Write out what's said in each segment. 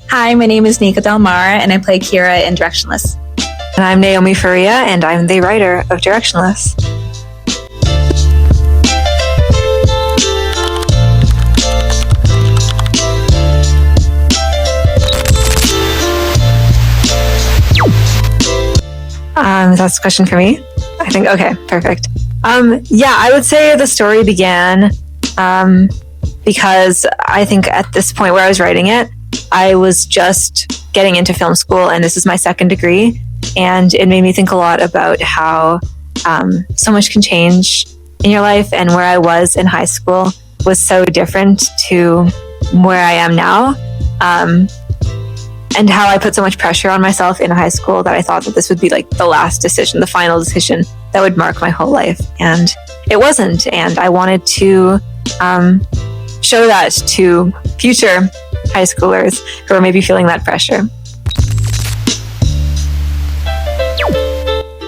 Hi, my name is Nika and I play Kira in Directionless. And I'm Naomi Faria, and I'm the writer of Directionless. That's a question for me, I think. Okay, perfect. I would say the story began because I think at this point where I was writing it, I was just getting into film school, and this is my second degree, and it made me think a lot about how so much can change in your life, and where I was in high school was so different to where I am now, and how I put so much pressure on myself in high school that I thought that this would be like the last decision, the final decision that would mark my whole life, and it wasn't. And I wanted to show that to future high schoolers who are maybe feeling that pressure.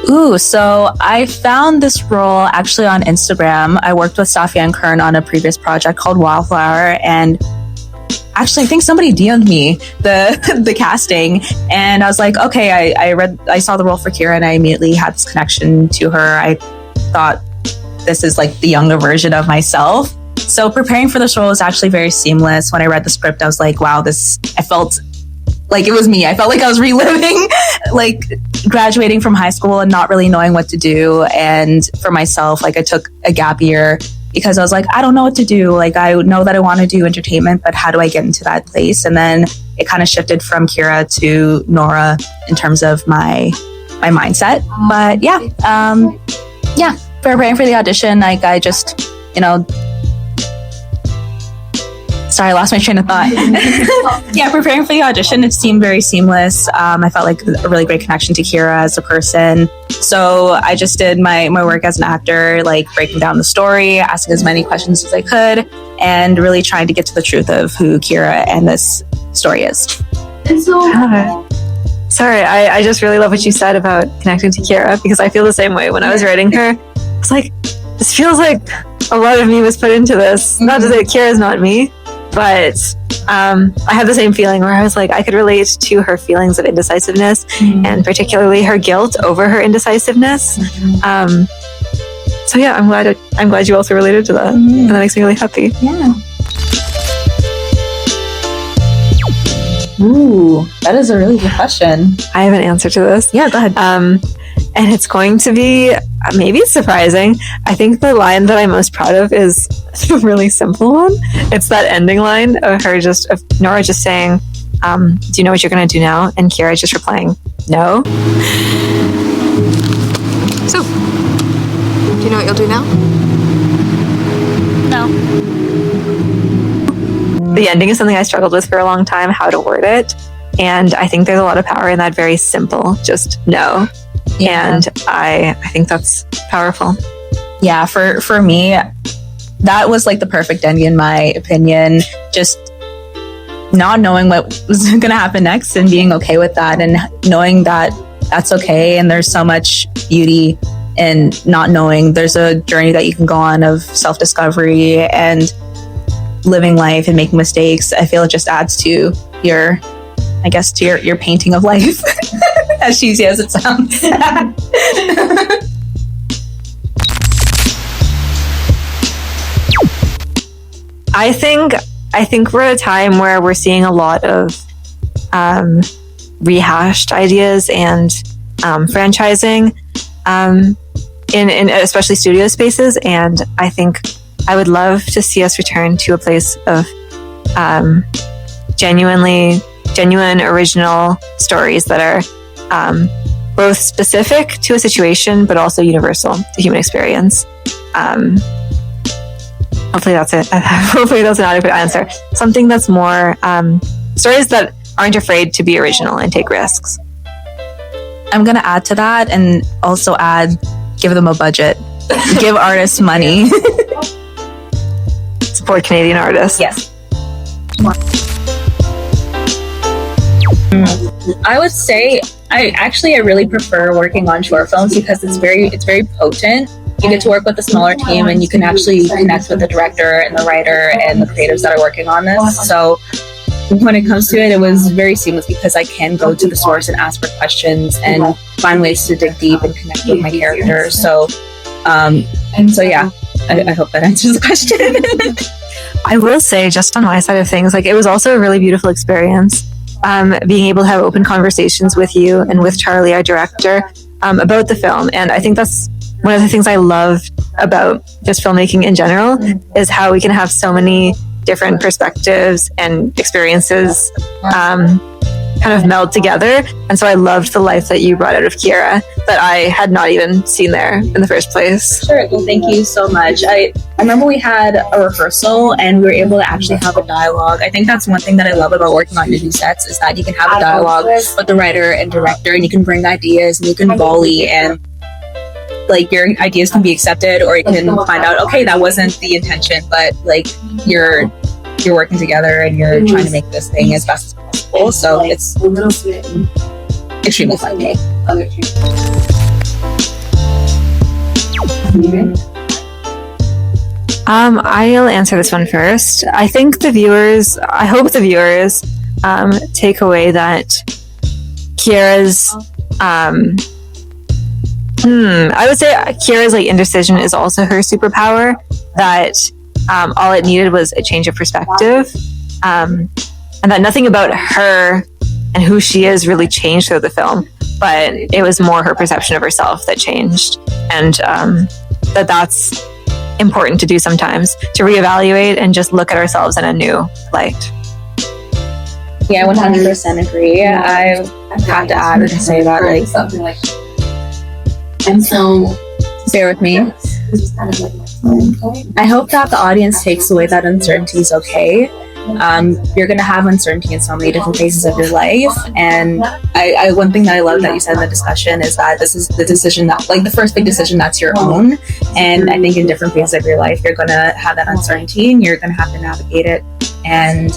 Ooh, so I found this role actually on Instagram. I worked with Safi and Kern on a previous project called Wildflower, and actually I think somebody DM'd me the casting, and I was like, okay, I saw the role for Kira, and I immediately had this connection to her. I thought this is like the younger version of myself. So preparing for this role was actually very seamless. When I read the script, I was like, wow, I felt like it was me. I felt like I was reliving like graduating from high school and not really knowing what to do. And for myself, like I took a gap year because I was like, I don't know what to do. Like I know that I want to do entertainment, but how do I get into that place? And then it kind of shifted from Kira to Nora in terms of my mindset. But preparing for the audition, like I just, sorry, I lost my train of thought. Preparing for the audition, it seemed very seamless. I felt like a really great connection to Kira as a person. So I just did my work as an actor, like breaking down the story, asking as many questions as I could, and really trying to get to the truth of who Kira and this story is. And so, sorry, I just really love what you said about connecting to Kira, because I feel the same way. When I was writing her, I was like, this feels like a lot of me was put into this. Mm-hmm. Not to say Kira's not me, but I have the same feeling where I was like, I could relate to her feelings of indecisiveness, mm-hmm. and particularly her guilt over her indecisiveness. Mm-hmm. I'm glad you also related to that, mm-hmm. and that makes me really happy. Yeah. Ooh, that is a really good question. I have an answer to this. Yeah, go ahead. And it's going to be maybe surprising. I think the line that I'm most proud of is a really simple one. It's that ending line of Nora just saying, do you know what you're going to do now? And Kira just replying, no. So, do you know what you'll do now? No. The ending is something I struggled with for a long time, how to word it. And I think there's a lot of power in that very simple, just no. Yeah. And I think that's powerful. Yeah, for me, that was like the perfect ending in my opinion. Just not knowing what was going to happen next and being okay with that, and knowing that that's okay. And there's so much beauty in not knowing. There's a journey that you can go on of self-discovery and living life and making mistakes. I feel it just adds to your painting of life. As cheesy as it sounds. I think we're at a time where we're seeing a lot of rehashed ideas and franchising in especially studio spaces, and I think I would love to see us return to a place of genuine original stories that are both specific to a situation but also universal to human experience. Hopefully that's it. Hopefully that's an adequate answer. Something that's more stories that aren't afraid to be original and take risks. I'm gonna add to that and also give them a budget. Give artists money. Support Canadian artists. Yes. I would say I really prefer working on short films because it's very potent. You get to work with a smaller team and you can actually connect with the director and the writer and the creatives that are working on this. So when it comes to it, it was very seamless because I can go to the source and ask for questions and find ways to dig deep and connect with my character. So yeah, I hope that answers the question. I will say, just on my side of things, like, it was also a really beautiful experience, being able to have open conversations with you and with Charlie, our director, about the film. And I think that's one of the things I love about just filmmaking in general, is how we can have so many different perspectives and experiences kind of meld together. And so I loved the life that you brought out of Kiera that I had not even seen there in the first place. Sure. Well, thank you so much. I remember we had a rehearsal and we were able to actually have a dialogue. I think that's one thing that I love about working on movie sets, is that you can have a dialogue with the writer and director, and you can bring ideas and you can volley, and like your ideas can be accepted, or you can find out, okay, that wasn't the intention, but like you're working together and you're trying to make this thing as best as possible. So it's extremely fun. I'll answer this one first. I hope the viewers take away that Kiera's I would say Kiera's like indecision is also her superpower, that all it needed was a change of perspective, and that nothing about her and who she is really changed through the film, but it was more her perception of herself that changed, and that's important to do sometimes, to reevaluate and just look at ourselves in a new light. Yeah, 100% agree. I have to add and say that, like, something like, and so bear with me. I hope that the audience takes away that uncertainty is okay. You're going to have uncertainty in so many different phases of your life, and I one thing that I love that you said in the discussion is that this is the decision that, like, the first big decision that's your own, and I think in different phases of your life you're going to have that uncertainty, and you're going to have to navigate it and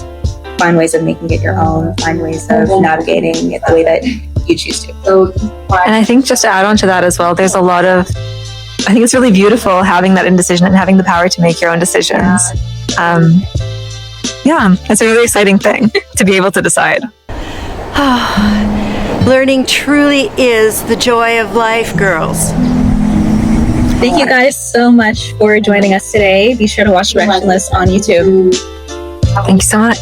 find ways of making it your own, find ways of navigating it the way that you choose to. And I think, just to add on to that as well, there's a lot of, I think it's really beautiful having that indecision and having the power to make your own decisions. Yeah, it's a really exciting thing to be able to decide. Learning truly is the joy of life, girls. Thank you guys so much for joining us today. Be sure to watch Directionless on YouTube. Thank you so much.